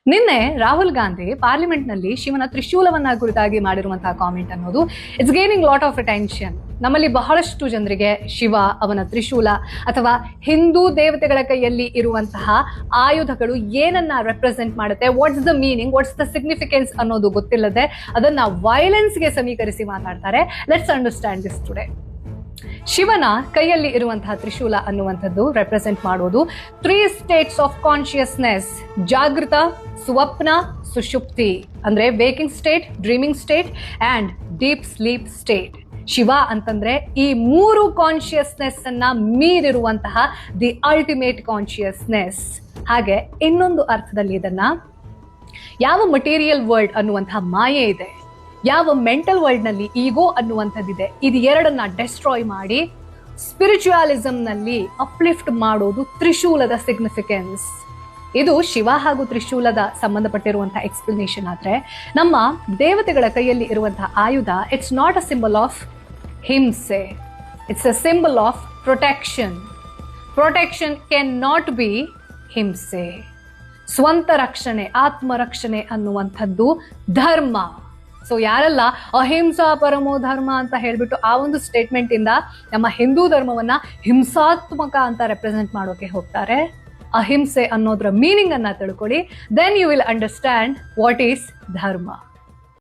ನಿನ್ನೆ ರಾಹುಲ್ ಗಾಂಧಿ ಪಾರ್ಲಿಮೆಂಟ್ ನಲ್ಲಿ ಶಿವನ ತ್ರಿಶೂಲವನ್ನ ಕುರಿತಾಗಿ ಮಾಡಿರುವಂತಹ ಕಾಮೆಂಟ್ ಅನ್ನೋದು it's gaining lot of attention. ನಮ್ಮಲ್ಲಿ ಬಹಳಷ್ಟು ಜನರಿಗೆ ಶಿವ, ಅವನ ತ್ರಿಶೂಲ ಅಥವಾ ಹಿಂದೂ ದೇವತೆಗಳ ಕೈಯಲ್ಲಿ ಇರುವಂತಹ ಆಯುಧಗಳು ಏನನ್ನ ರೆಪ್ರೆಸೆಂಟ್ ಮಾಡುತ್ತೆ, what's the meaning, what's the significance ಅನ್ನೋದು ಗೊತ್ತಿಲ್ಲದೆ ಅದನ್ನ ವೈಲೆನ್ಸ್ಗೆ ಸಮೀಕರಿಸಿ ಮಾತಾಡ್ತಾರೆ. Let's understand this today. ಶಿವನ ಕೈಯಲ್ಲಿ ಇರುವಂತಹ ತ್ರಿಶೂಲ ಅನ್ನುವಂಥದ್ದು ರೆಪ್ರೆಸೆಂಟ್ ಮಾಡೋದು 3 states ಆಫ್ ಕಾನ್ಶಿಯಸ್ನೆಸ್: ಜಾಗೃತ, ಸ್ವಪ್ನ, ಸುಷುಪ್ತಿ. ಅಂದ್ರೆ waking state, dreaming state and deep sleep state. Shiva ಅಂತಂದ್ರೆ ಈ 3 ಕಾನ್ಶಿಯಸ್ನೆಸ್ ಅನ್ನ ಮೀರಿರುವಂತಹ ದಿ ಅಲ್ಟಿಮೇಟ್ ಕಾನ್ಶಿಯಸ್ನೆಸ್. ಹಾಗೆ ಇನ್ನೊಂದು ಅರ್ಥದಲ್ಲಿ ಇದನ್ನ ಯಾವ ಮಟೀರಿಯಲ್ ವರ್ಲ್ಡ್ ಅನ್ನುವಂತಹ ಮಾಯೆ ಇದೆ, ಯಾವ ಮೆಂಟಲ್ ವರ್ಲ್ಡ್ ನಲ್ಲಿ ಈಗೋ ಅನ್ನುವಂಥದ್ದಿದೆ, ಇದು ಎರಡನ್ನ ಡೆಸ್ಟ್ರಾಯ್ ಮಾಡಿ ಸ್ಪಿರಿಚುಯಾಲಿಸಂ ನಲ್ಲಿ ಅಪ್ಲಿಫ್ಟ್ ಮಾಡೋದು ತ್ರಿಶೂಲದ ಸಿಗ್ನಿಫಿಕೆನ್ಸ್. ಇದು ಶಿವ ಹಾಗೂ ತ್ರಿಶೂಲದ ಸಂಬಂಧಪಟ್ಟಿರುವಂತಹ ಎಕ್ಸ್ಪ್ಲನೇಷನ್. ಆದ್ರೆ ನಮ್ಮ ದೇವತೆಗಳ ಕೈಯಲ್ಲಿ ಇರುವಂತಹ ಆಯುಧ it's not a symbol of ಹಿಂಸೆ, it's a symbol of protection. Protection can not be ಹಿಂಸೆ. ಸ್ವಂತ ರಕ್ಷಣೆ, ಆತ್ಮರಕ್ಷಣೆ ಅನ್ನುವಂಥದ್ದು ಧರ್ಮ. ಸೊ ಯಾರೆಲ್ಲ ಅಹಿಂಸಾ ಪರಮೋ ಧರ್ಮ ಅಂತ ಹೇಳ್ಬಿಟ್ಟು ಆ ಒಂದು ಸ್ಟೇಟ್ಮೆಂಟ್ ಇಂದ ನಮ್ಮ ಹಿಂದೂ ಧರ್ಮವನ್ನ ಹಿಂಸಾತ್ಮಕ ಅಂತ ರೆಪ್ರೆಸೆಂಟ್ ಮಾಡೋಕೆ ಹೋಗ್ತಾರೆ, ಅಹಿಂಸೆ ಅನ್ನೋದ್ರ ಮೀನಿಂಗ್ ಅನ್ನ ತಿಳ್ಕೊಳ್ಳಿ. Then you will understand what is ಧರ್ಮ.